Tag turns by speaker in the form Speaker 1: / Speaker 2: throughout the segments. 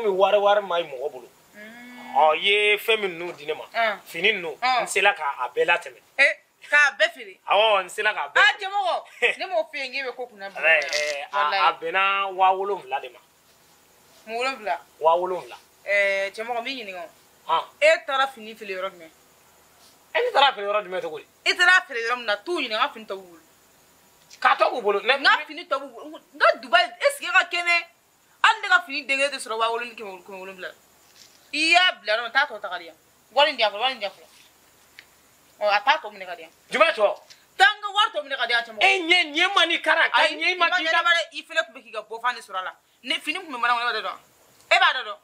Speaker 1: comme wari mai mo bolo oh ye femi nu dinema fini nu nsela ka abela teme
Speaker 2: ka befiri
Speaker 1: awo nsela ka be
Speaker 2: jemo ne mo fe ngebe ko kuna
Speaker 1: abena wa wolom la dema
Speaker 2: mo wolom la
Speaker 1: wa wolom la
Speaker 2: jemo mi yini ngo e tara fini fili yoro me
Speaker 1: e tara fili yoro me to goli
Speaker 2: e tara fili yoro na tu yini nga fini to wul
Speaker 1: ka to bolo
Speaker 2: nga fini to wul nga Dubai est-ce que ka kene ande ka fini denge de soro wa wolom ki mo wolom la iya bla no ta to ta kaliya wani dia o ata to mine kadiya
Speaker 1: juma to
Speaker 2: tanga warto mine kadiya chamo
Speaker 1: nye mani kara ka nye ma ki
Speaker 2: da bare ifele ku beki ga bo fani surala ne fini ku mana ngona do e ba do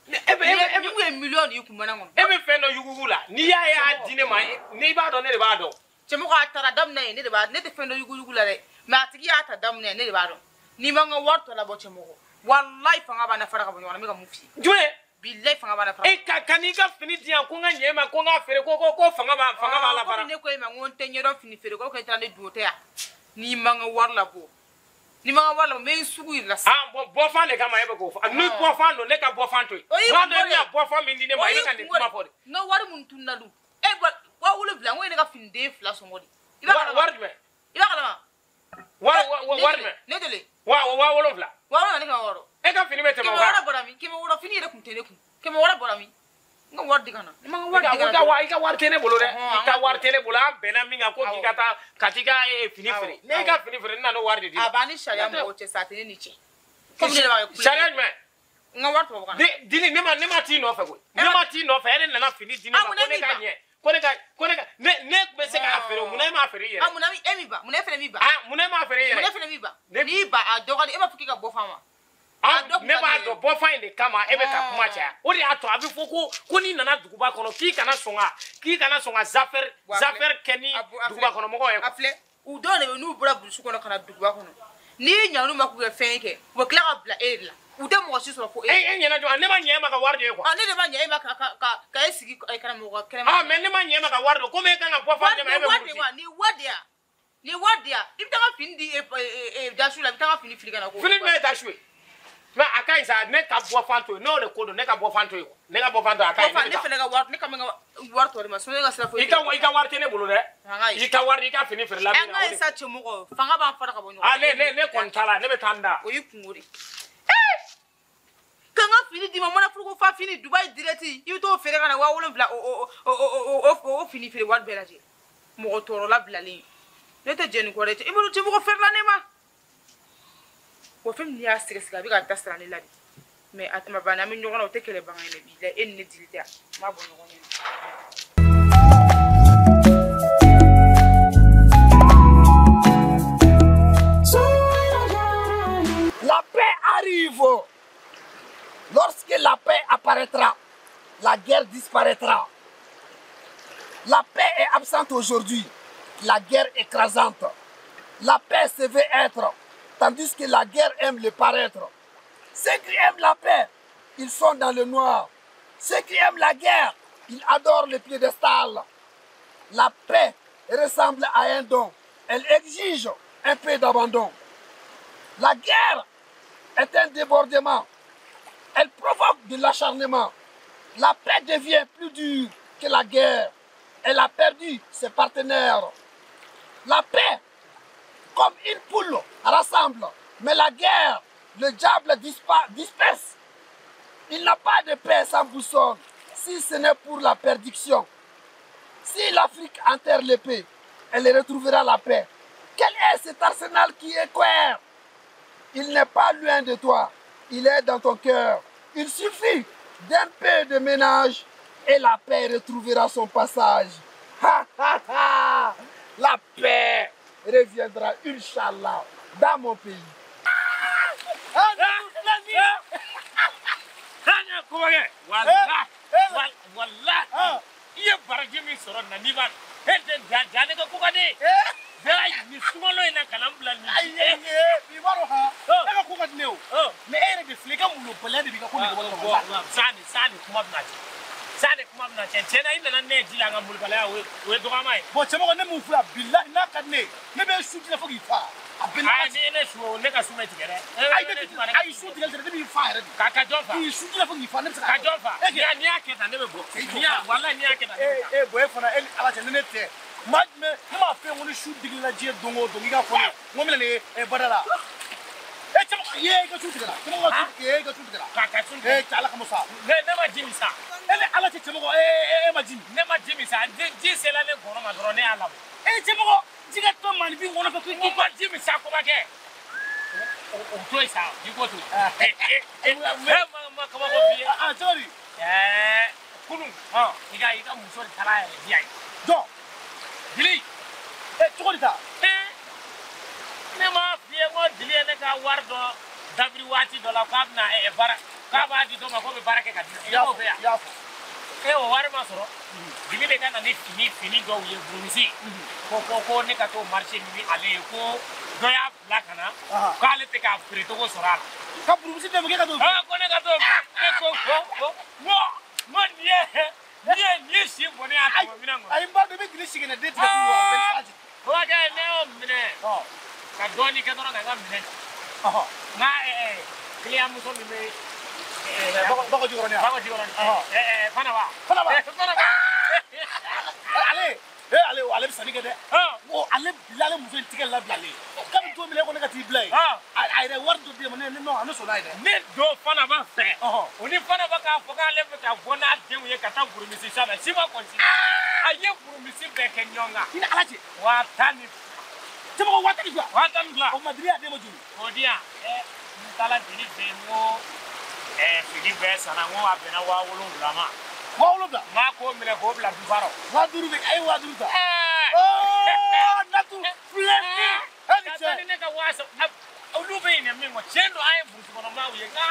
Speaker 2: e million yi ku mana ngona
Speaker 1: e be fe no yugugula ni ya dine ma ni ba do ne ba do
Speaker 2: chamo ko atara dam ne de ba ne te fe no yugugula re ma tigi ata dam ne de ba do ni ma nga warto la bo chamo ko wallahi fanga ba na fara ka bo nyona mi ga mufi
Speaker 1: jume
Speaker 2: billahi fanga ba na fara
Speaker 1: kani ka fini diyan ko nga nyema ko nga fere ko fanga ba la fara
Speaker 2: ne ko ma ngonte nyero fini fere ko ka tande duote ya ni manga warla bo ni manga warla me sugu la
Speaker 1: bo fa le kama ebe ko ni bo fa no ne ka bo fa to wa do ni bo fa mi ndine ma ka ne kuma fo
Speaker 2: no war mun tunna du e wa wulu bla ngwe ne ka fin de fla so ngodi
Speaker 1: war me
Speaker 2: iba kala
Speaker 1: war me
Speaker 2: ne dele
Speaker 1: wa wulu bla
Speaker 2: wa ne ka woro
Speaker 1: e ka fini bete ma
Speaker 2: wara borami ke mo woro fini re kun tene kun ke mo wara borami nga war digana ni manga war digana
Speaker 1: ika war tene bolo de ika war tene bolo am bena minga ko kikata katika fini fere ne ka fini fere na no war de
Speaker 2: abani sharia mo che satene ni che comme ne ba ko
Speaker 1: sharia me
Speaker 2: nga war to kana
Speaker 1: dini ne ma ti no fe ko ne ma ti no fe ene na fini dini ma ko ne ka nye ko ne ka ne be se ka afere mu ne ma afere yere
Speaker 2: mu na mi emi ba mu ne fere mi ba
Speaker 1: mu ne ma afere yere
Speaker 2: mu ne fere mi ba ni ba adogadi e ma fuki ka bo fama
Speaker 1: ne ba do bo fa inde kama ebe ka kuma cha o de ato abi foko ko ni nana duguba kono ki kana songa zafer keni duguba kono mo ko e
Speaker 2: afle u do ne nu bura busu kono kana duguba kono ni nyanu ma ku fenke wo kla ka bla e la u de mo si so ko
Speaker 1: e nyana jo ne ma nyema ka warde ko
Speaker 2: ne de ma nyema ka esigi kana mo ko kana
Speaker 1: me ne ma nyema ka warde ko me kana bo fa nyema ebe
Speaker 2: ni wadia ibta ka findi e dasula ibta ka findi filika na ko
Speaker 1: fini me dasue ma akai sa ne ka bo fanto no le kodo ne ka bo fanto ne ka bo fanto akai
Speaker 2: ne fele ka war ne ka menga war to ma so ne ka safo
Speaker 1: ika war tene bolo de ika war ika fini fere la
Speaker 2: na ngai sa chemu ko fanga ba fara ka bonyo
Speaker 1: ne kontala ne betanda
Speaker 2: o yikunguri kanga fini di mama na fuko fa fini Dubai direti yu to fere kana wa wolo bla o fini fere war belaje mo to ro la blale ne te jeni ko rete imu chemu ko fere la ne ma o fem ni asiresiga bi ka tasra ni labi mais atama bana mi nyogona o tekele bangene bi la en ne dilita ma bo nyogona
Speaker 3: la paix arrive. Lorsque la paix apparaîtra, la guerre disparaîtra. La paix est absente aujourd'hui, la guerre écrasante. La paix se veut être, tandis que la guerre aime le paraître. Ceux qui aiment la paix, ils sont dans le noir. Ceux qui aiment la guerre, ils adorent le piédestal. La paix ressemble à un don. Elle exige un peu d'abandon. La guerre est un débordement. Elle provoque de l'acharnement. La paix devient plus dure que la guerre. Elle a perdu ses partenaires. La paix, comme une poule, rassemble. Mais la guerre, le diable disperse. Il n'a pas de paix sans boussole, si ce n'est pour la perdition. Si l'Afrique enterre l'épée, elle retrouvera la paix. Quel est cet arsenal qui éclaire? Il n'est pas loin de toi, il est dans ton cœur. Il suffit d'un peu de ménage et la paix retrouvera son passage. La paix reviendra, Inch'Allah, dans mon pays.
Speaker 1: Sane kuma bna chena ina na ne dila nga mulbala we do gamai
Speaker 3: bo chemo ne mu fula billahi na kadne ne be shuti na fogi fa
Speaker 1: ni ne su ne ka su me tigɛ dɛ
Speaker 3: ayi su tigɛ ne b'i fa yɛrɛ de
Speaker 1: ka jɔn fa
Speaker 3: k'i su tigɛ fo k'i fa ne bɛ se
Speaker 1: ka jɔn fa n'i y'a kɛ tan ne bɛ bɔ walahi n'i y'a kɛ tan
Speaker 3: bɔn e fana e ni ala cɛ ni ne tɛ maa jumɛn ne m'a fɛ ko ni su digila diɲɛ don o don i ka fɔ ne n ko minɛ nin bada la e caman i ka su tigɛra caman ka su tigɛra
Speaker 1: ka su
Speaker 3: cɛ ala kama sa
Speaker 1: ne ma ji min sa
Speaker 3: e ni ala cɛ cɛmɔgɔ e ma ji min
Speaker 1: ne ma ji min sa ji sela ne gɔnɔ ma dɔrɔn ne y'a labɔ
Speaker 3: cɛmɔgɔ ji ka to maanifin kɔnɔ fɛ
Speaker 1: ko ma ji min sa ko ma kɛ o to yen sa ji ko to ma kabako f'i ye
Speaker 3: cogo di
Speaker 1: kunun i ka muso de taara yɛrɛ di yan
Speaker 3: jɔn
Speaker 1: Dili
Speaker 3: cogo di ta
Speaker 1: ne m'a f'i ye ko Dili ye ne ka wari dɔ dabiri waati dɔ la k'a bɛna baara k'a b'a di dɔ ma k'o bɛ baara kɛ ka di i y'o fɛ yan o wari ma sɔrɔ Dili de ka na ni fini dɔw ye burumisi ko ne ka t'o marché ɲini ale ye ko dɔ y'a bila ka na k'ale tɛ k'a feere cogo sɔrɔ a la
Speaker 3: ka burumisi dɛmɛ k'e ka t'o
Speaker 1: ko ne ka t'o ne ko nin ye si bɔnnen y'a tɛmɛ minɛn kɔnɔ
Speaker 3: ayi n b'a dɔn i bɛ Dili sigi den tigɛ tugu
Speaker 1: o b'a kɛ ne y'o minɛ ka dɔɔnin kɛ dɔrɔn ka n ka minɛn n ka client muso min bɛ
Speaker 3: Bako Jikɔrɔni
Speaker 1: Fanaba
Speaker 3: ale bɛ sanni kɛ dɛ ale muso in tigɛ labilalen kabini to minɛ ko ne ka t'i bila yen a yɛrɛ wari dɔ di ma ne sɔnna ye dɛ
Speaker 1: ne don Fanaba fɛ o ni Fanaba k'a fɔ k'ale bɛ ka bɔ n'a denw ye ka taa burumisi sa la si ma kɔntine a ye burumisi bɛɛ kɛ ɲɔgɔn kan
Speaker 3: i ni ala cɛ
Speaker 1: 10,000
Speaker 3: cɛmɔgɔ 10,000
Speaker 1: 10,000
Speaker 3: o ma Dili y'a den ma joli
Speaker 1: o di yan n taara Dili fɛ yen n ko fini bɛɛ sanna n ko a bɛnna 7,000 ma
Speaker 3: 7,000
Speaker 1: n b'a ko minɛ k'o bila dufa rɔ
Speaker 3: 5,000 bɛ a ye 5,000 ta natu filɛ
Speaker 1: ka taa ni ne ka 7,000 olu bɛ ɲinɛ min kɔ tiɲɛ don an ye burusi kɔnɔ maaw ye nka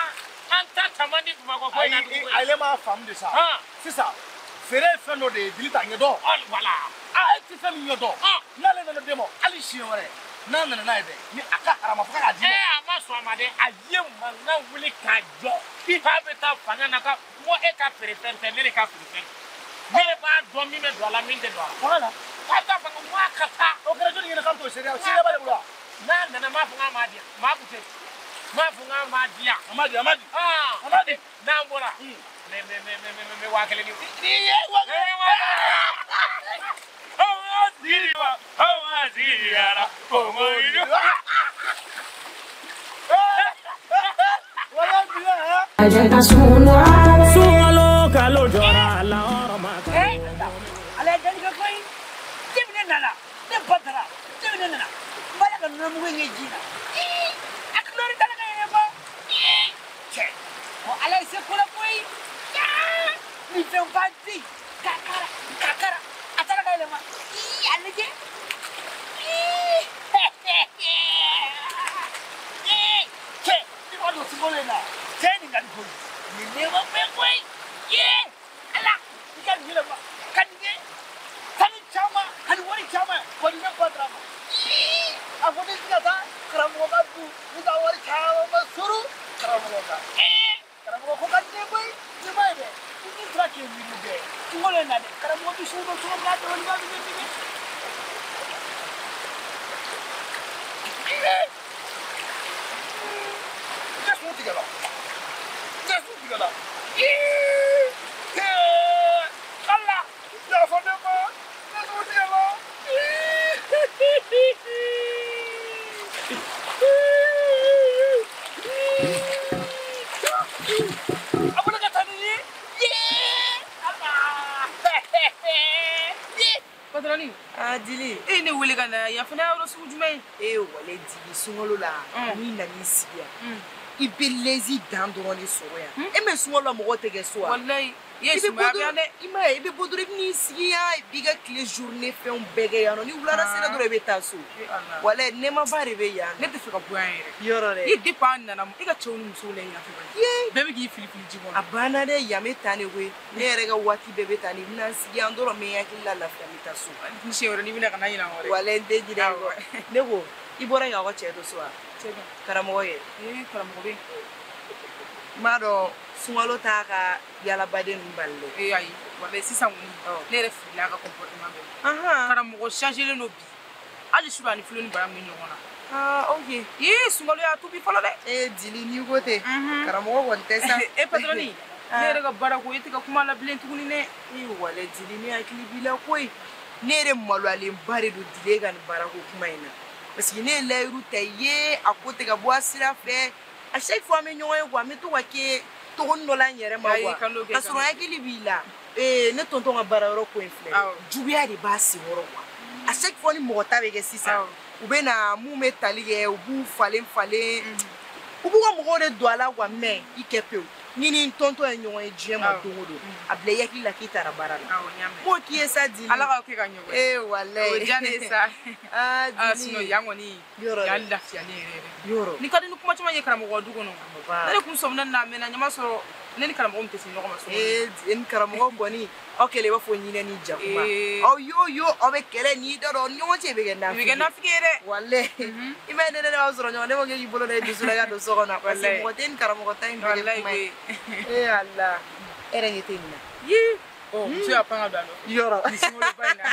Speaker 1: an ta taama ni Bamakɔ ko in na dugu
Speaker 3: ale m'a faamu de sa sisan feere ye fɛn dɔ de ye Dili t'a ɲɛdɔn
Speaker 1: wala
Speaker 3: e tɛ fɛn min ɲɛdɔn n'ale nana den ma hali siɲɛ wɛrɛ n'a nana n'a ye dɛ ni a ka harama fo k'a di ma
Speaker 1: a ma sɔn a ma dɛ a ye mankan wuli k'a jɔ k'a bɛ taa fanga na ka ko e ka feere fɛn tɛ ne de ka feere fɛn ne de b'a dɔn min bɛ don a la min tɛ don a la
Speaker 3: fanga la
Speaker 1: k'a taa fanga n ko a ka taa
Speaker 3: o kɛra jɔnni ɲɛna k'an t'o seereya b'ale bolo wa
Speaker 1: n'a nana n b'a fɔ k'a m'a di yan maa kun tɛ n b'a fɔ k'a m'a di yan
Speaker 3: a ma di
Speaker 1: n'an bɔra n bɛ 1,000 di
Speaker 3: n'i ye
Speaker 1: 1,000 Sualo kalo jora la orma
Speaker 4: ala jadi ka koy jibne nana de batara jibne nana bala ka no mu ngi jina ak lori dala ka yeba che o ala se ko la koy ni fe fati kakara atala ka lema ala je che ni wado singole na che ni ngadi koy ni never pe koy ala kan gila ma kan ge tani chama kan wani chama wani ne kwadra ma afodi kata karamo ka bu uda wani chama ma suru karamo ko kan je boy je mai be ni trake mi ni be ngole na de karamo bi suru suru ka to wani ba bi ni
Speaker 3: Tigala.
Speaker 2: Patroni.
Speaker 4: Dili.
Speaker 2: Ne wele ka na ya fana yɔrɔ sugu jumɛn ye?
Speaker 4: Wale Dili sunkalo la. Ni nani sigi yan. I bɛ lezi dan dɔrɔn de sɔrɔ yan. E mɛ sunkalo la mɔgɔ tɛ kɛ so wa?
Speaker 2: Wallahi. Ye sumaya bɛ yan dɛ.
Speaker 4: I m'a ye i bɛ bɔ dɔrɔn i bɛ n'i sigi yan i b'i ka tile journée fɛnw bɛɛ kɛ yan nɔ ni wulada sera dɔrɔn i bɛ taa so. Walayi nɛɛmaba de bɛ yan.
Speaker 2: Ne tɛ fɛ ka bɔ yan yɛrɛ.
Speaker 4: Yɔrɔ dɛ.
Speaker 2: I depuis an nana i ka cɛw ni musow la yan fɛ. Bɛɛ bɛ k'i fili fili ji kɔnɔ.
Speaker 4: A banna dɛ yan bɛ taa ne koyi. Ne yɛrɛ ka waati bɛɛ bɛ taa ne bɛna sigi yan dɔrɔn mɛ hakili la lafiya n bɛ taa so.
Speaker 2: Ni siɲɛ wɛrɛ n'i bɛna ka na ɲinɛ an kɔ dɛ.
Speaker 4: Walayi n tɛ ɲinɛ an kɔ. Ne ko i bɔra k'aw ka cɛ to so wa? Karamɔgɔ ye.
Speaker 2: Karamɔgɔ bɛ yen.
Speaker 4: N b'a dɔn sunkalo t'a ka yalabaden ninnu bali dɛ.
Speaker 2: Ayi walayi sisan kɔni ne yɛrɛ filila a ka comportement bɛɛ.
Speaker 4: Ahan.
Speaker 2: Karamɔgɔ changé len don bi. Hali su a ni filɛ ni bara min ɲɔgɔn na. Ah, ok. Sunkalo y'a tubi fɔlɔ dɛ.
Speaker 3: Dili n'i ko ten. Karamɔgɔ kɔni tɛ sa.
Speaker 2: Patroni. Ne yɛrɛ ka baara ko e tɛ ka kuma la bilen tuguni dɛ.
Speaker 3: Wala Dili ne hakili b'i la koyi. Ne yɛrɛ maloyalenba de don Dili ka nin baara ko kuma in na. Parce que ne ye layiru ta ye a ko tɛ ka bɔ a sira fɛ. À chaque fois an bɛ ɲɔgɔn ye quoi an bɛ to ka kɛ togoni dɔ la n yɛrɛ ma quoi. Ka sɔrɔ hakili b'i la. Ne tonton ka baara yɔrɔ ko in filɛ. Juguya de b'a senkɔrɔ quoi. À chaque fois ni mɔgɔ ta bɛ kɛ sisan. U bɛ na mun bɛ tali kɛ u b'u falen falen. U b'u ka mɔgɔw de don a la quoi mais i kɛ pewu. Ni ni tonton ye ɲɔgɔn ye diɲɛ ma don o don a bila i hakili la k'i taara baara la. M'o k'i ye sa Dili.
Speaker 2: Ala k'aw kɛ ka ɲɔgɔn.
Speaker 3: Walayi.
Speaker 2: O diya ne ye sa.
Speaker 3: Dili.
Speaker 2: Sinon yan kɔni yan lafiyalen yɛrɛ.
Speaker 3: Yɔrɔ.
Speaker 2: Ni ka di ni kuma caman ye karamɔgɔ du kɔnɔ. Ne de kun sɔmina nin na mais na ɲama sɔrɔ ne ni karamɔgɔ min tɛ se ɲɔgɔn ma so.
Speaker 3: Ni karamɔgɔ kɔni aw kɛlen i b'a fɔ ɲinɛ ni jakuma. Aw yo aw bɛ kɛlɛ ni da dɔ ni ɲɔgɔn cɛ bɛ kɛ nafiki.
Speaker 2: I bɛ kɛ nafiki ye dɛ.
Speaker 3: Walayi. I ma ye ne b'aw sɔrɔ ɲɔgɔn ne ko k'i bolo da i dusu la i ka don so kɔnɔ. Parce que mɔgɔ tɛ ni karamɔgɔ ta in bɛɛ kɛ kuma ye. Ala. E yɛrɛ ɲɛ tɛ nin na.
Speaker 2: Muso y'a pan ka don a nɔfɛ.
Speaker 3: Yɔrɔ.
Speaker 2: Ni sunkalo ba in na.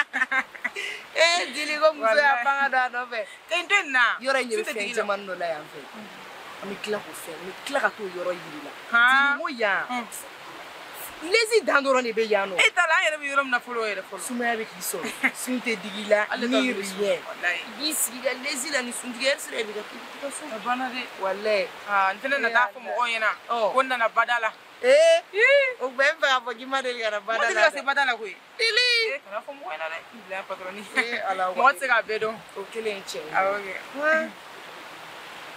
Speaker 3: Dili ko muso y'a pan ka don a nɔfɛ.
Speaker 2: Kɛ n to nin na.
Speaker 3: Yɔrɔ in ɲɛ bɛ fɛn caman dɔ la yan fɛ. An bɛ tila k'o fɛ an bɛ tila ka t'o yɔrɔ yiri la. Dili ko yan. Lezi dan dɔrɔn de bɛ yan nɔ.
Speaker 2: E t'a la an yɛrɛ bɛ yɔrɔ min na fɔlɔ yɛrɛ fɔlɔ.
Speaker 3: Sumaya bɛ k'i sɔrɔ sun tɛ digi la ni rien. I b'i sigi ka lezi la ni suntigɛ yɛrɛ sera i bɛ ka k'i ka so.
Speaker 2: A banna dɛ.
Speaker 3: Walayi.
Speaker 2: N tɛnɛ na taa fɔ mɔgɔw ɲɛna ko n nana bada la.
Speaker 3: O bɛ n fɛ k'a fɔ k'i ma deli ka na bada la.
Speaker 2: Mɔgɔ tɛ ka se bada la koyi.
Speaker 3: Dili.
Speaker 2: Kana fɔ mɔgɔ ɲɛna dɛ. I bila patroni.
Speaker 3: Mɔgɔ
Speaker 2: tɛ se k'a bɛɛ dɔn.
Speaker 3: O kelen ye tiɲɛ ye.
Speaker 2: Awɔ kɛ.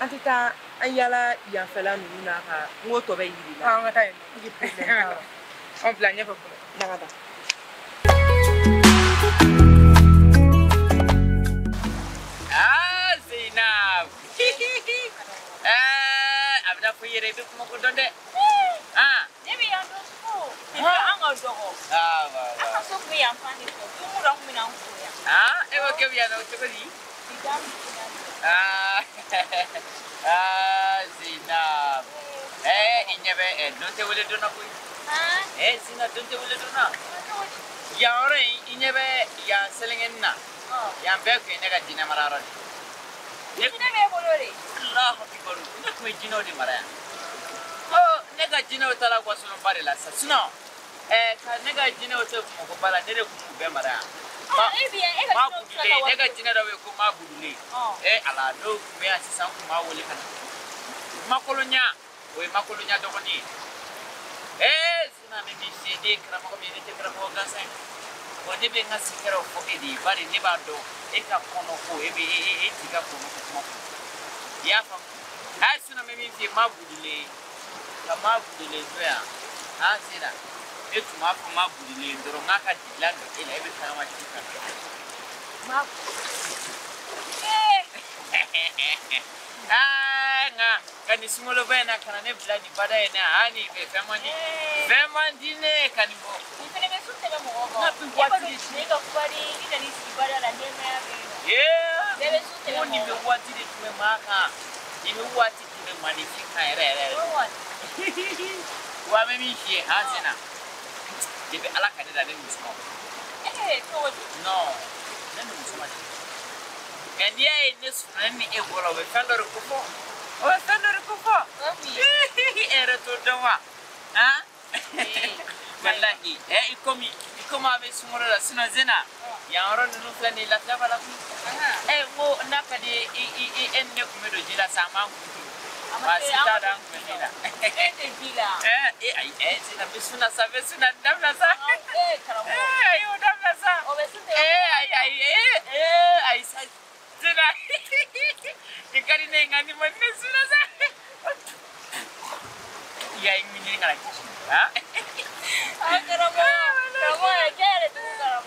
Speaker 3: An tɛ taa an yala yanfɛla ninnu na ka n ko tɔ bɛ yiri la.
Speaker 2: An ka taa yen
Speaker 3: nɔ.
Speaker 2: An bila ɲɛfɛ fɔlɔ.
Speaker 3: Daga da.
Speaker 1: Zainab. A bɛ fɔ i yɛrɛ i bɛ kuma ko dɔn dɛ.
Speaker 5: Ne bɛ yan dɔn so. An ka dɔgɔ. An ka so tun bɛ yan fan de fɛ. Don o don an tun bɛ na an fo yan.
Speaker 1: E b'o kɛ yan nɔ cogo di? Zainab. I ɲɛ bɛ don tɛ wele dɔn na koyi. Zainab don tɛ wele dɔn na. Yan yɔrɔ in i ɲɛ bɛ yan selengɛni na. Yan bɛɛ tun ye ne ka jinɛ mara yɔrɔ de.
Speaker 5: Jinɛ b'e bolo de.
Speaker 1: Alahu akibar. Ne tun bɛ jinɛw de mara yan. Ne ka jinɛw taara Wasoloba de la sa sinon ka ne ka jinɛw to Bamakɔba la ne de tun b'u bɛɛ mara yan. Ne ka jinɛ dɔ bɛ yen ko maa budulen. Ala n'o tun bɛ yan sisan n tun b'a wele ka na. Makolonya o ye Makolonya dɔgɔnin ye. Sinon ne b'i fɛ ne ye karamɔgɔ min ye ne tɛ karamɔgɔ gansan ye. Ne bɛ n ka sigikɛlaw fɔ e de ye bari ne b'a dɔn e ka kɔnɔ ko e bɛ e t'i ka kɔnɔ ko kuma fɔ. I y'a faamu. Sinon n bɛ min f'i ye maa budulen ka maa budulen to yan. Sera e tun b'a fɔ maa budulen dɔrɔn n k'a ka dilan don e la e bɛ tagama ci kan. Nka nin sunkaloba in na ka na ne bila nin bada in na nin fɛn man di ne ka nin bɔ.
Speaker 5: Nin fɛnɛ bɛ su tɛmɛ mɔgɔ kan. E b'a dɔn ne ka fari i na n'i sigi bada la nɛɛmaya bɛ yen. Bɛɛ bɛ su tɛmɛ mɔgɔ kan. Nin bɛ waati de tɛmɛ maa kan nin bɛ waati tɛmɛ maninfin kan yɛrɛ. Wa n bɛ min f'i ye Sena depuis Ala ka ne da ne muso ma. Cogo di?
Speaker 1: Non ne ni muso ma de. Mais n'i y'a ye ne sɔnna ni e bɔra o bɛ fɛn dɔ de ko fɔ. O bɛ fɛn dɔ de ko fɔ. E yɛrɛ t'o dɔn wa? Walahi i komi a bɛ sunkalo la sinon Zena yan yɔrɔ ninnu filɛ nin ye lafiya b'a la koyi. N ko n'a ka di e ni ne tun bɛ don ji la sa an b'an kun. Baasi t'a la an kun bɛ ji la.
Speaker 5: E tɛ ji la.
Speaker 1: Ayi Zena bɛ suna sa dabila sa.
Speaker 5: Karamɔgɔ.
Speaker 1: Ayi o dabila sa.
Speaker 5: O bɛ su tɛmɛ.
Speaker 1: Ayi sa Zena i ka di ne ye nka nin ma ne suna sa. I y'a ye n bɛ ɲini ka na kisi.
Speaker 5: Karamɔgɔ yɛrɛ kɛ yɛrɛ tugu karamɔgɔ.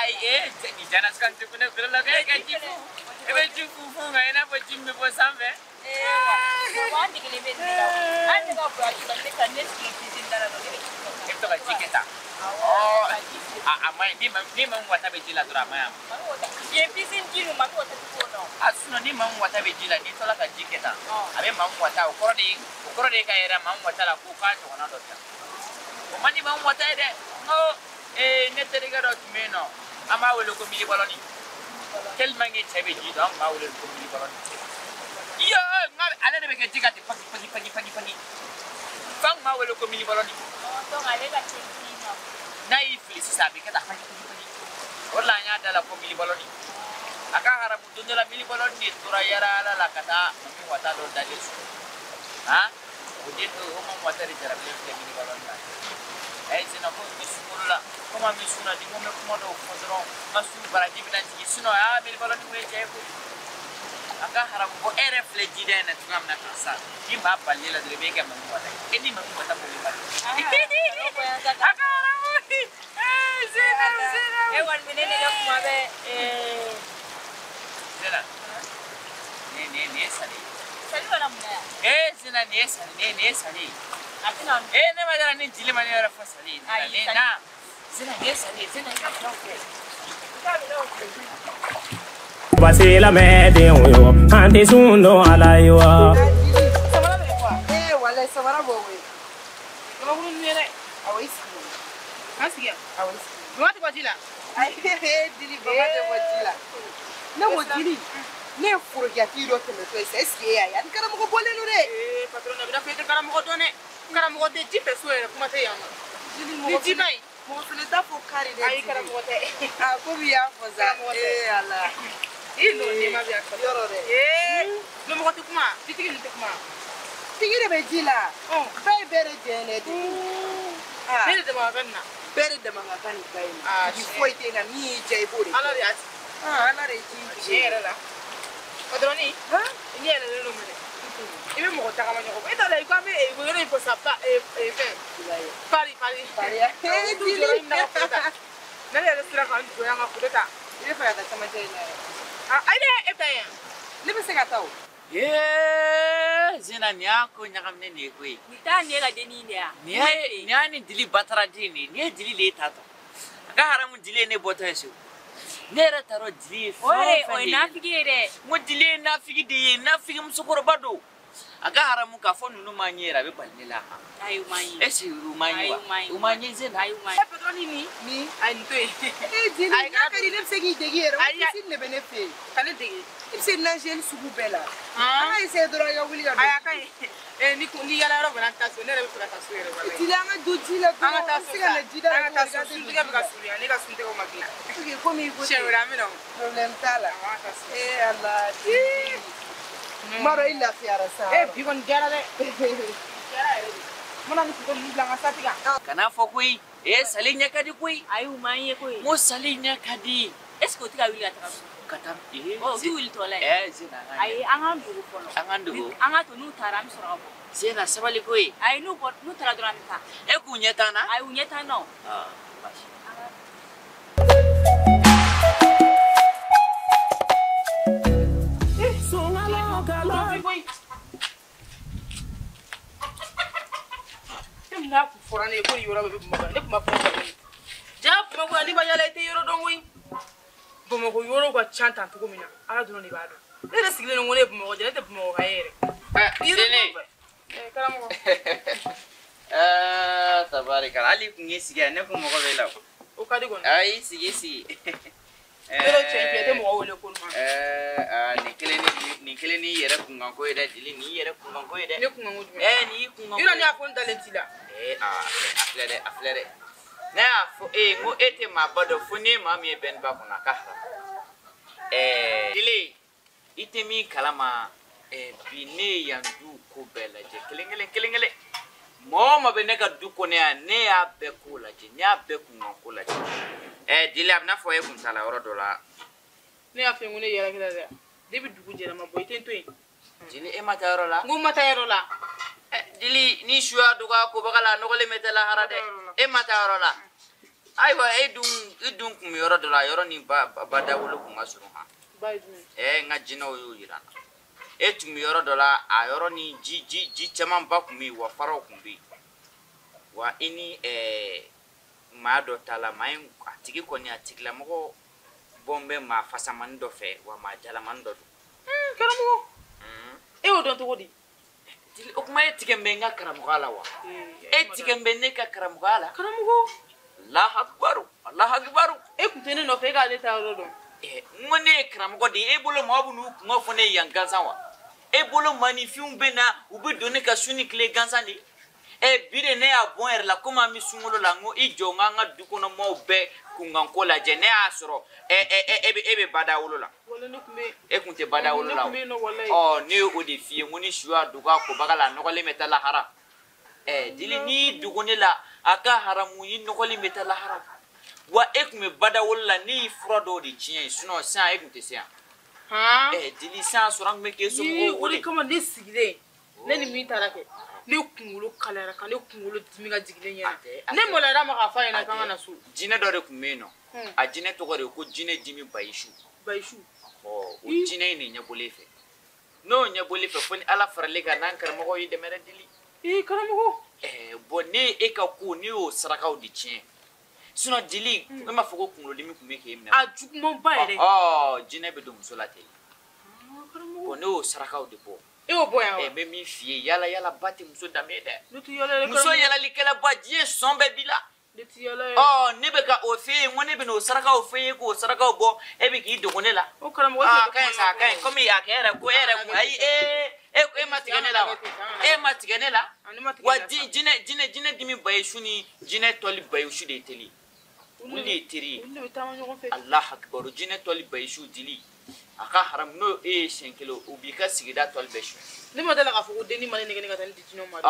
Speaker 1: Ayi nin jana sisan tɛ ko ne fere la k'e ka ji fu. E bɛ ji fu nka i n'a fɔ ji min bɛ bɔ sanfɛ.
Speaker 5: Karamɔgɔ an degelen bɛ nin la. An tɛ ka bura sisan ne ka ne sigi piscine da la dɔrɔn ne bɛ ji kɛ.
Speaker 1: E bɛ to ka ji kɛ tan. A ma ɲi ni ma mun wata bɛ ji la dɔrɔn a ma ɲi.
Speaker 5: Yen piscine ji min ma n'o tɛ ko dɔn.
Speaker 1: Sinon ni maa mun wata bɛ ji la n'i tola ka ji kɛ tan a bɛ maa mun wata o kɔrɔ de ye ka yɛrɛ maa mun wata la k'o k'a ɲɔgɔnna dɔ ta. O man di maa mun wata ye dɛ. N ko ne terikɛ dɔ tun bɛ yen nɔ an b'a wele ko Mili Bɔlɔni. Tellement que cɛ bɛ ji dɔn an b'a wele ko Mili Bɔlɔni.
Speaker 4: Iya, nggak ada deh bekerja kati pagi. Fang mau lo komili baloni.
Speaker 5: Tong ale ka centi ma.
Speaker 4: Nai fili sabi kata pagi. Orlanya adalah komili baloni. Aka harap dunia la mili baloni turayara la kata mami wata lo dalis. Ha? Begitu umum wata di jarak mili baloni. Sina ko misurla. Kuma misuna di ngome kuma do fodron. Masu baraji bidan ji sino ya mili baloni we jeku. Aka harap ko refleji de na tungam na kasa. Di ma balila de beke mami wata. Edi mami wata mili baloni. Aka harap. Zina.
Speaker 5: Wan menene ga kuma be
Speaker 4: Zina. Ne sali.
Speaker 5: sali wala muna.
Speaker 4: Zina ne sali.
Speaker 5: Atina.
Speaker 4: Ne madara ni jili mani ara fasali. Ne na. Zina ne sali. Zina ka profe.
Speaker 1: Basila medenyo ante sundo alaiwa
Speaker 2: Samara be kwa wala samara bo we kama bulu nere awisi asiya awisi wati kwa jila ai dili baba de wajila na wajili ne furu ya tiro tele to eske ya nkara mo bole no re patron na bida fete kara mo done kara mo de jipe so ere kuma te yanga dili mo jibai mo fele da fo kari de ai kara mo te ko biya foza ala ino ni ma biya yoro re no mo ko kuma titigi ni kuma tigire be jila bay bere jene de bere de ma ganna bere de ma ganna bay di foi te na mi jay buri ala re ati ala re ji jere la padroni ni ele le numere ibe mo ta kama nyoko eta le kwa me e go re po sapa fe pari di le na fota na le sira kan go ya ma fota ibe fa ya ta chama jay na ai de eta ya le be se ka taw
Speaker 4: Zina nyako nyakamne ne kwe.
Speaker 5: Nita ne ga deni ne ya.
Speaker 4: Ni dili batara dini, ni dili le tato. Aka haramu dili ne bota yesu. Nera taro dili fa.
Speaker 5: Oi na figire.
Speaker 4: Mo dili na figi musukoro bado. Aka haramu ka fo nunu manyera be balnela.
Speaker 5: Ayu manyi.
Speaker 4: Esi umanyi zina ayu manyi.
Speaker 2: Pedroni ni ai ntwe. Dili na kari le segi degiro. Ai sin le benefe. Kale degi. Ipsi na jeli sugu bela. Ai se dora ya wuli ya. Ai kai. Ni yala ro bana taso ne re be fura taso ere wala. Dili anga du dila ko. Anga taso le dida. Anga taso su diga be kasuri ne ka sunte ko magina. Ko mi ko. Shewra mi no. Problem tala. Allah. Maro illa fiara sa. Bi kon jara de. Jara ere. Mona ni ko ni blanga sapiga.
Speaker 4: Kana fo koi salinya kadi koi.
Speaker 5: Ayu manye koi.
Speaker 4: Mo salinya kadi.
Speaker 5: Est-ce que tu as vu la trace?
Speaker 4: Katam
Speaker 5: tu wil to la.
Speaker 4: Zina.
Speaker 5: Ai angan dugu kono.
Speaker 4: Angan dugu.
Speaker 5: Anga to nu taram sorabo.
Speaker 4: Zina sabali koi.
Speaker 5: Ai nu tara duranta.
Speaker 4: Kunyeta na?
Speaker 5: Ai unyeta no.
Speaker 2: Na ku fora ne ko yoro be bumaga ne kuma fora ne ja bumaga ni ba yala ite yoro don wi bumaga yoro ko chanta to ko mina ala duno ni ba do ne sigile no ngone bumaga je te bumaga ga yere karamo
Speaker 4: tabarika ali kungi siga ne kuma ko bela
Speaker 2: o kadi gon
Speaker 4: ai sigi
Speaker 2: pero champion te mo wole ko ma
Speaker 4: ni keleni yere kunga ko ida dili ni yere kunga ko ida
Speaker 2: ne kunga ngudi
Speaker 4: ni kunga
Speaker 2: ira ni afon talentila
Speaker 4: aflere na fo ngo ete ma bado funi ma mi ben ba kuna ka dili itemi kalama bine yandu ko bela je kelengele mo ma bene ka du ko ne ya be ko la je nya be kunga ko la je dili abna fo e kun sala oro dola
Speaker 2: ne afi ngune yara kila da debi dugu jera ma boy tento yi
Speaker 4: dili e mata oro la
Speaker 2: ngum mata yaro la
Speaker 4: dili ni shua duga ko bagala no gole metela harade e mata oro la aywa edun kum yoro dola yoro ni bada wolo kum asuru ha ngajino yo yira tum yoro dola a yoro ni ji chaman ba kum wa faro kum bi wa ini ma do tala mai atigi ko ni atigla mo bombe ma fasaman do fe wa ma jala man do
Speaker 2: karamo o don to wodi
Speaker 4: dili o kuma etikembe nga karamo gala wa etikembe ne ka karamo gala
Speaker 2: karamo Allah akbar ku tene no fe ga le ta ro do
Speaker 4: ngone karamo godi bolo mo bu nu ngo fone yanga sawa
Speaker 5: e bolo manifinw bɛ na u bɛ don ne ka su ni tile gansan de bi de ne y'a bɔn yɛrɛ la komi an bɛ sunkalo la n ko i jɔ n ka du kɔnɔ maaw bɛɛ kunkanko lajɛ ne y'a sɔrɔ e bɛ bada wolo la e tun tɛ bada wolo la ne ye o de f'i ye n ko ni su y'a dogo a kobaga la a nɔgɔlen bɛ taa lahara dili n'i dogo ne la a ka haramu i nɔgɔlen bɛ taa lahara wa e tun bɛ bada wolo la ne y'i fura dɔw de tiɲɛ sinon sisan e tun tɛ se yan dili sisan sɔrɔ an tun bɛ k'e somɔgɔw
Speaker 2: o de kama ne sigilen ne ni min taara kɛ ne kunkolo kalayara ka ne kunkolo dimi ka jigilen ɲɛna ne maloyara ma k'a f'a ɲɛna k'an ka na so
Speaker 5: jinɛ dɔ de tun bɛ yen nɔ a jinɛ tɔgɔ de ko jinɛ dimi bayisu o jinɛ in de ɲɛbɔlen fɛ n'o ɲɛbɔlen fɛ fo ni ala faralen kan n'an karamɔgɔ y'i dɛmɛ dɛ dili
Speaker 2: karamɔgɔ
Speaker 5: bɔn ne e ka ko ne y'o sarakaw de tiɲɛ sinon dili e m'a fɔ ko kunkolodimi tun bɛ k'e minɛ
Speaker 2: a jugumanba yɛrɛ
Speaker 5: jinɛ bɛ don muso la ten bɔn ne y'o sarakaw de bɔ
Speaker 2: e y'o bɔ yan wa
Speaker 5: n bɛ min f'i ye yala yala ba tɛ muso danbe ye dɛ
Speaker 2: muso
Speaker 5: muso yalalikɛla ba diɲɛ sɔn bɛɛ b'i la
Speaker 2: ne tɛ yala
Speaker 5: ne bɛ ka o f'e ye n ko ne bɛ n'o sarakaw f'e ye k'o sarakaw bɔ e bɛ k'i dogo ne la
Speaker 2: o karamɔgɔ
Speaker 5: a ka ɲi sa a ka ɲi komi a kɛ yɛrɛ ko e yɛrɛ kun ayi e ma tigɛ ne la wa e ma tigɛ ne la wa jinɛ dimi bayisu ni jinɛ tɔli bayisu de ye teli olu de ye teri ye alahu akibaru jinɛ tɔli bayisu dili a ka haramu n'o e ye siɲɛ kelen o b'i ka sigida tɔli bɛɛ su
Speaker 2: ne ma deli k'a fɔ ko denni ma ne nɛgɛ ka taa ne di jinɛw ma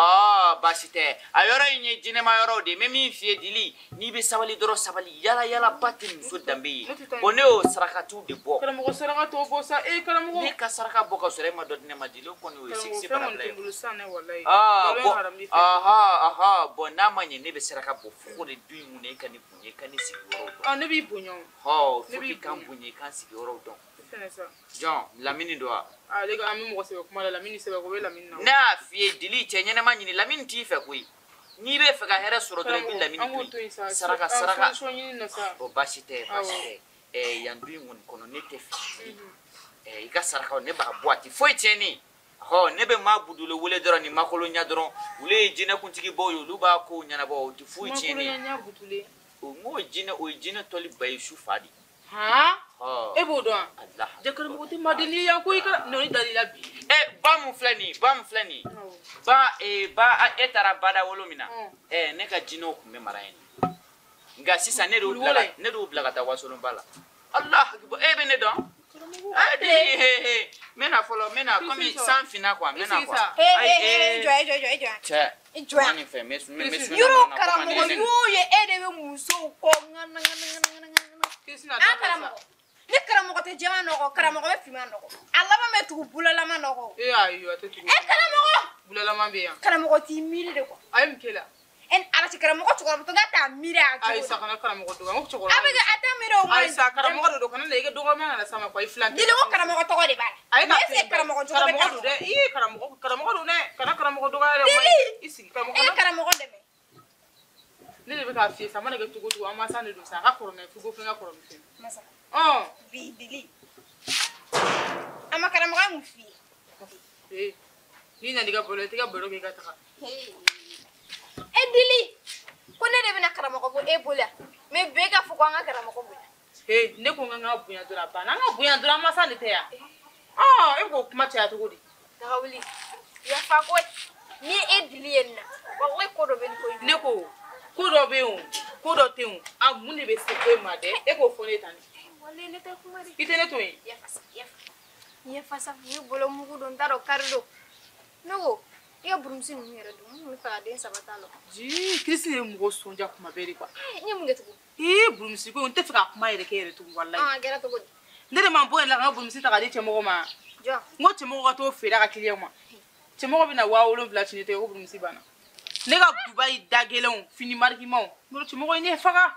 Speaker 5: baasi tɛ a yɔrɔ in ye jinɛma yɔrɔ de ye n bɛ min f'i ye dili n'i bɛ sabali dɔrɔn sabali yala yala ba tɛ muso danbe ye bon ne y'o sarakatiw de bɔ
Speaker 2: karamɔgɔ saraka t'o bɔ sa karamɔgɔ
Speaker 5: ne ka saraka bɔ ka sɔrɔ e ma dɔ di ne ma dili o kɔni o ye sigisi barabila ye bɔn n'a ma ɲɛ ne bɛ saraka bɔ fo de du in kɔnɔ e ka ne bonya e ka ne sigiyɔrɔw dɔn
Speaker 2: ne b'i bonya
Speaker 5: fo k'i kan bonya i kan sigiyɔrɔw dɔn jɔn lamini don wa
Speaker 2: ale ka an bɛ mɔgɔ sɛbɛn kuma la lamini sɛbɛn ko bɛ lamini na
Speaker 5: ne y'a f'i ye dili cɛ ɲɛnɛma ɲini lamini t'i fɛ koyi n'i bɛ fɛ ka hɛrɛ sɔrɔ dɔrɔn i bɛ lamini to yen saraka o baasi tɛ yan du in kɔni kɔnɔ ne tɛ fɛ i ka sarakaw ne b'a bɔ a tɛ foyi tiɲɛ ne ne bɛ maa budule wele dɔrɔn ni makolo ɲɛ dɔrɔn olu ye jinɛkuntigi baw ye olu b'a kow ɲɛnabɔ o tɛ foyi tiɲɛ ne o ye jinɛ tɔli bayisu fa de
Speaker 2: e b'o dɔn wa jɛkaramɔgɔ tɛ madeni yan ko i ka nɔni dalila bi
Speaker 5: ba mun filɛ nin ba e taara bada wolo min na ne ka jinɛw tun bɛ mara yen nka sisan ne de y'u bila ka taa wasolonba la alahu akibaru e bɛ ne dɔn n bɛna fɔlɔ n bɛna komi san finna quoi n bɛna quoi jɔ nin fɛ n bɛ
Speaker 6: yɔrɔ karamɔgɔ y'o ye e de bɛ musow kɔ karamɔgɔ ni karamɔgɔ tɛ jɛman nɔgɔ karamɔgɔ bɛ finman nɔgɔ a laban bɛ tugu bulalama nɔgɔ
Speaker 2: ayiwa a tɛ tugu
Speaker 6: karamɔgɔ
Speaker 2: bulalama bɛ yan
Speaker 6: karamɔgɔ t'i miiri de quoi
Speaker 2: a ye mun kɛ la
Speaker 6: arati karamɔgɔ cɛkɔrɔba to k'a t'a miiri a cogo
Speaker 2: ayisa kana karamɔgɔ dɔgɔ n ko cɛkɔrɔba
Speaker 6: a bɛ kɛ a t'a miiri o ma
Speaker 2: ayisa karamɔgɔ de don kana na i ka dɔgɔma kana sama quoi i filan
Speaker 6: dili ko karamɔgɔ tɔgɔ de b'a la mais est-ce que karamɔgɔ cogo bɛ
Speaker 2: karamɔgɔ don dɛ karamɔgɔ don dɛ kana karamɔgɔ dɔgɔya dɛ i sigi karamɔgɔ
Speaker 6: e ye karamɔgɔ dɛmɛ
Speaker 2: ne de bɛ k'a f'i ye sa a mana kɛ cogo cogo an mansa de don sa a ka kɔrɔ n'a ye f'i ko fɛn ka kɔrɔ ni fɛn
Speaker 6: masa bi dili a ma karamɔgɔ mun f'i
Speaker 2: ye n'i nana i ka baro i tɛ ka baro kɛ i ka taga
Speaker 6: dili ko ne de bɛna karamɔgɔ bɔ e bolo yan mais bɛɛ ka fɔ ko an ka karamɔgɔ bonya
Speaker 2: ne ko n ka bonya dɔrɔn a banna an ka bonya dɔrɔn an mansa de tɛ yan e k'o kuma caya cogo di
Speaker 6: daga wuli yafa ko ni e dili ye nin na wallahi ko dɔ bɛ nin ko in
Speaker 2: ne ko ko dɔ bɛ yen o ko dɔ tɛ yen o a mun de bɛ se e ma dɛ e k'o fɔ ne tan
Speaker 6: wallahi ne tɛ kuma de
Speaker 2: i tɛ ne to yen
Speaker 6: yafa sa ni bolo mugu don n t'a dɔn kari don ne ko i ka burumusi ninnu yɛrɛ don mun bɛ fɛ ka den saba t'a la
Speaker 2: kirisi ye mɔgɔ sonja kuma bɛɛ de quoi
Speaker 6: n ye mun kɛ tugun
Speaker 2: burumusi ko n tɛ fɛ ka kuma yɛrɛ kɛ yɛrɛ tugun wallahi
Speaker 6: a kɛra cogo di
Speaker 2: ne de ma bɔ yen la ka n ka burumusi ta k'a di cɛmɔgɔ ma
Speaker 6: jɔn
Speaker 2: n ko cɛmɔgɔ ka t'o feere a ka kiliyanw ma cɛmɔgɔ bɛ na 7000 ci ne tɛ ko burumusi banna ne ka dubayi da gɛlɛnw fini marikimaw n cɛmɔgɔ ye ne faga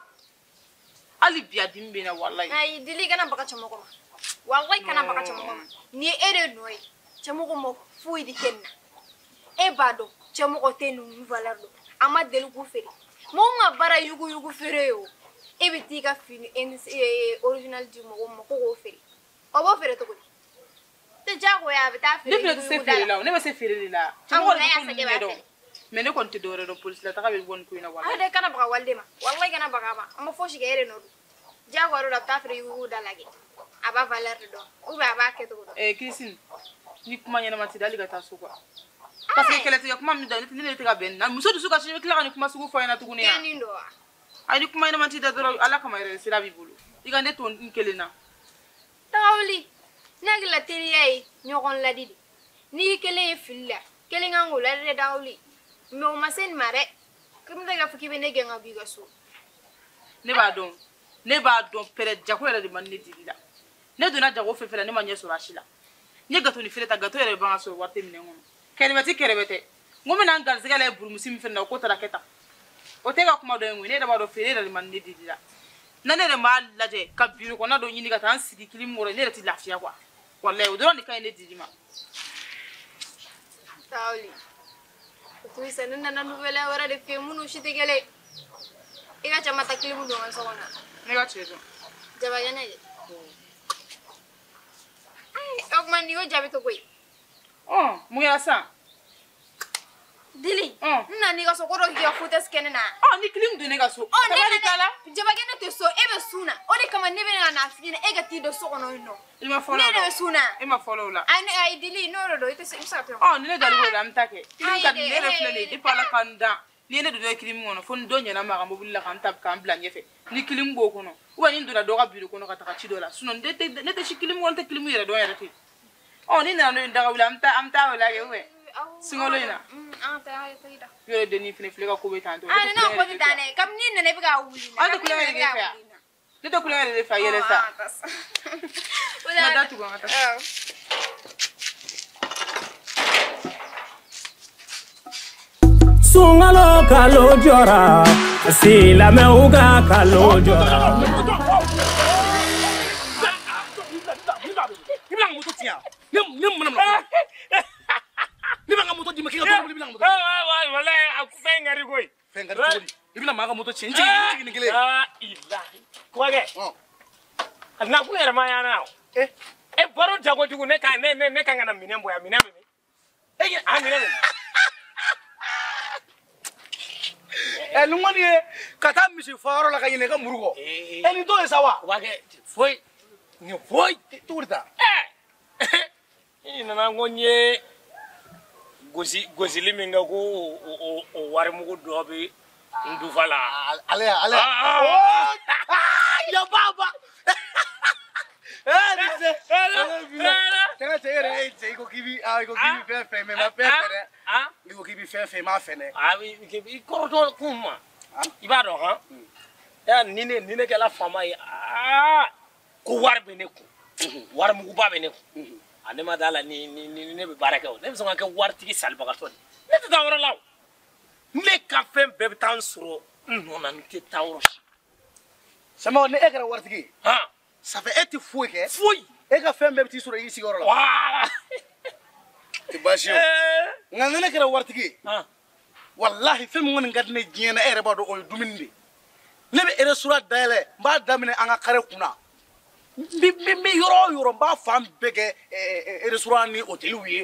Speaker 2: hali bi a dimi bɛ na wallahi
Speaker 6: ayi dili kana baga cɛmɔgɔ ma wallahi kana baga cɛmɔgɔ ma ni ye e de nɔ ye cɛmɔgɔ ma foyi de kɛ nin na e b'a dɔn cɛmɔgɔ tɛ ninnu valeur dɔn a ma deli k'u feere mɔgɔ ka baara yugu feere ye o e bɛ t'i ka fini original di mɔgɔ ma ko k'o feere o b'o feere cogo di tɛ diyagoya a bɛ taa feere
Speaker 2: ne fɛnɛ tɛ se feere la ne bɛ se feere de la cɛmɔgɔ de bɛ ko ninnu ɲɛ dɔn mais ne kɔni tɛ dɔwɛrɛ dɔn polisi la taga bɛ bɔ nin ko in na wallahi
Speaker 6: de kana baga waliden ma wallahi kana baga a ma an ma fosi kɛ e de nɔ don diyagoya dɔ la a bɛ taa feere yugu da la kɛ a b'a valeur de dɔn ou bien a b'a kɛ cogo dɔn
Speaker 2: Christine ni kuma ɲɛnama ti dali ka taa so quoi parce que kɛlɛtigɛ kuma min da ne tɛ ka bɛn na muso dusu kasi bɛ tila ka ni kuma sugu fɔ ɲɛna tuguni ya ayi ni kuma ɲɛnama ti da dɔrɔn ala kama yɛrɛ sira b'i bolo i ka ne to n kelen na
Speaker 6: Tagawuli ne hakilila teriya ye ɲɔgɔn ladi de n'i y'i kelen ye fili la kelen kan k'o ladi dɛ Tagawuli mais o ma se nin ma dɛ comme tɛ k'a fɔ k'i bɛ ne gɛn ka bɔ i ka so
Speaker 2: ne b'a dɔn pɛrɛ jago yɛrɛ de ma ne dili la ne donna jago fɛn fɛn la ne ma ɲɛ sɔrɔ a si la n ye gato ni feere ta gato yɛrɛ b'an ka sɔrɔ wari tɛ minɛ kɔnɔ kɛrɛbɛ tɛ n ko bɛna n garisɛgɛ la ye burumusi min fɛn na o ko taara kɛ tan o tɛ ka kuma dɔ ye koyi ne yɛrɛ b'a dɔn feere yɛrɛ de ma ne dili la na ne yɛrɛ m'a lajɛ ka biro kɔnɔna dɔ ɲini ka taa n sigi kilimu kɔrɔ ne yɛrɛ tɛ lafiya quoi walayi o dɔrɔn de ka ɲi ne dili ma
Speaker 6: Tagawuli o to i sa ne nana nouvelle wɛrɛ de fɛ yen minnu si tɛ kelen i ka cɛ ma taa kilimu don ka so kɔnɔ
Speaker 2: ne ka cɛ dɔn
Speaker 6: jabakɛ ne de o tuma nin y'o jaabi to koyi
Speaker 2: mun kɛra sisan
Speaker 6: Dili n nana i ka so ko dɔ k'i ka foutaise kɛ ne na
Speaker 2: ni kilimu don ne ka so
Speaker 6: jabakɛ ne tɛ so e bɛ sun na o de kama ne bɛ na f'i ɲɛna e ka t'i don so kɔnɔ yen nɔ
Speaker 2: i ma fɔlɔ
Speaker 6: ne de bɛ sun na
Speaker 2: e ma fɔlɔ o la
Speaker 6: ayi Dili n'o de don i bɛ se ka to
Speaker 2: ni ne dali b'o la an bɛ taa kɛ kilimu ka di ne yɛrɛ filɛ nin ye depuis ala ka n dan ni ye ne donna kilimu kɔnɔ fo ni dɔ ɲɛna ma a ka mobili la k'an ta k'an bila ɲɛfɛ ni kilimu b'o kɔnɔ ou bien ni n donna dɔ ka biro kɔnɔ ka taga ci dɔ la sinon ne tɛ si kilimu kɔnɔ n tɛ kilimu yɛrɛ dɔn yɛrɛ ten ni nana n'o ye Dagawuli an bɛ taa o lajɛ ou bien sunkalo in na yɔrɔ dennin fana filɛ ka ko bɛ tan tɔ
Speaker 6: ne na ko tɛ tan dɛ kabini n'i nana i bɛ ka wuli
Speaker 2: an tɛ kulonkɛ de kɛ fɛ yan ne tɛ kulonkɛ de fɛ yɛlɛ sa na da tugu an ka taa
Speaker 7: Sunkalo kalo jɔra silamɛw ka kalo jɔra.
Speaker 4: Ni banga moto di makinga dole bilang moto.
Speaker 1: Wala fɛn ngari koyi.
Speaker 4: Fɛn ngari cogo di? I bina maga moto cin ni kile.
Speaker 1: Ilahi. Kwage. Na ku yɛrɛ ma yana. Baro jago jugu ne kan na minɛn boya minɛn min. Minɛn.
Speaker 4: Lungoni ye ka taa misi fayɔrɔ la ka ɲinɛ ka muru kɔ. Ni to ye sa wa?
Speaker 1: Kwage foyi. Ni foyi.
Speaker 4: Togo ta.
Speaker 1: I nana n ko n ye gosili min kɛ ko o warimugu dɔ bɛ n dufa la.
Speaker 4: Ale. Ya baba. Tɛgɛ cɛ yɛrɛ ye cɛ i ko k'i bi fɛn fɛn mɛ ma fɛn fɛn dɛ. I ko k'i bi fɛn fɛn ma fɛn dɛ.
Speaker 1: I kɔrɔtɔ kun ma. I b'a dɔn han. Ni ne kɛla faama ye ko wari bɛ ne kun warimuguba bɛ ne kun. Ne ma d'a la ni ne bɛ baara kɛ o ne bɛ sɔn ka kɛ waritigi salibagatɔ de ne tɛ taa yɔrɔ la o ne ka fɛn bɛɛ bɛ taa n sɔrɔ n nɔ na n tɛ taa yɔrɔ si.
Speaker 4: Sama ni e kɛra waritigi ye ça fait e tɛ foyi kɛ e ka fɛn bɛɛ bɛ t'i sɔrɔ i sigiyɔrɔ la.
Speaker 1: Wala.
Speaker 4: Tɛ baasi ye o nka ni ne kɛra waritigi ye walahi fɛn min kɔni ka di ne diɲɛ na e yɛrɛ b'a dɔn o ye dumuni de ye ne bɛ restaurant dayɛlɛ n b'a daminɛ an ka kare kunna. N bɛ yɔrɔ o yɔrɔ n b'a fan bɛɛ kɛ restaurant ni hôteliw ye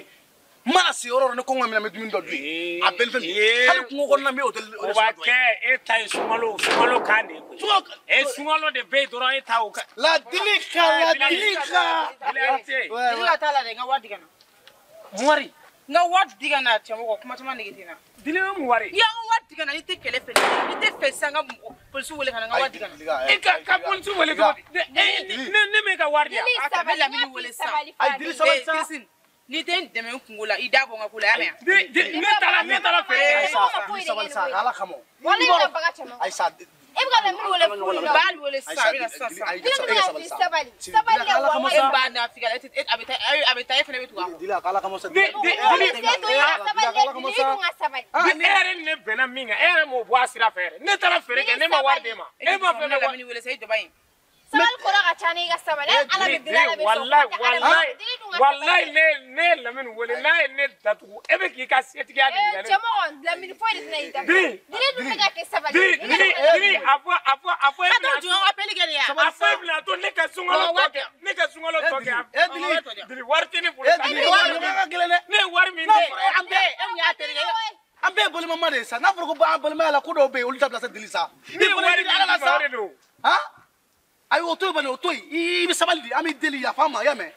Speaker 4: n mana se yɔrɔ o yɔrɔ ne kɔngɔ minɛ n bɛ dumuni dɔ dun yen a bɛɛ ni fɛn hali kungo kɔnɔna n bɛ hôtel
Speaker 1: o b'a kɛ e ta ye sunkalo kan de ye koyi sunkalo de bɛ yen dɔrɔn e ta o kan.
Speaker 4: ladili ka.
Speaker 2: Dili ka taa la dɛ n ka wari di ka na.
Speaker 1: Wari.
Speaker 2: N ka wari di ka na cɛmɔgɔ kuma caman nege tɛ n na.
Speaker 1: Dili bɛ mun wari.
Speaker 2: I y'an ka wari di ka na i tɛ kɛlɛ fɛ n'i tɛ fɛ sisan n ka polisi wele ka na n ka wari di ka na.
Speaker 1: E ka polisi wele cogo di ne m'e ka wari di yan.
Speaker 2: A ka bɛ Lamini wele sisan.
Speaker 4: Ayi Dili sabali sa.
Speaker 2: N'i tɛ n dɛmɛ n kungo la i da bɔ n ka ko la y'a mɛn.
Speaker 1: Ne taara feere.
Speaker 4: Sabali sa ala kama.
Speaker 6: Wale ka baga cɛma.
Speaker 4: Ayi sa.
Speaker 6: E bɛ ka Lamini wele furu la.
Speaker 2: B'a wele sisan a bɛ na sisan.
Speaker 6: Dili bɛ ka fi sabali. Sabali de wa.
Speaker 2: E b'a n'a f'i ka a bɛ taa e fana bɛ tugu a kɔ.
Speaker 4: Dili ala kama sa.
Speaker 6: Dili dun ka sabali.
Speaker 1: E yɛrɛ ni ne bɛnna min kan e yɛrɛ m'o bɔ a sira fɛ yɛrɛ ne taara feere kɛ ne ma wari d'e ma e ma fɛn ne
Speaker 2: Lamini wele sa i dɔba in.
Speaker 6: Sabali kɔrɔ ka ca ni ka sabali. Ala bɛ dili ala bɛ sɔn.
Speaker 1: Wallahi ne ye Lamini wele n'a ye ne datugu e bɛ k'i ka setigiya de ɲininka ne.
Speaker 6: Cɛmɔgɔ Lamini foyi de tɛna i da. Dili dun bɛ ka kɛ sabali.
Speaker 1: Dili a fɔ e
Speaker 2: A t'o jɔ a bɛli kɛ de yan.
Speaker 1: a fɔ e bɛna to ne ka sunkalo tɔ kɛ Dili wari tɛ ne bolo sa
Speaker 4: Dili wari ka gɛlɛn dɛ.
Speaker 1: ne ye wari min
Speaker 2: An bɛɛ e mun y'a terikɛ ye.
Speaker 4: An bɛɛ ye balimama de ye sa n'a fɔra ko an balimaya la ko dɔw bɛ yen olu ta bila sa Dili sa.
Speaker 1: ne ye wari min
Speaker 4: ala la
Speaker 1: di
Speaker 4: sa.
Speaker 1: o de don.
Speaker 4: Ayi o to yen bani o to yen i bɛ sabali de an bɛ deli yafa ma i y'a mɛn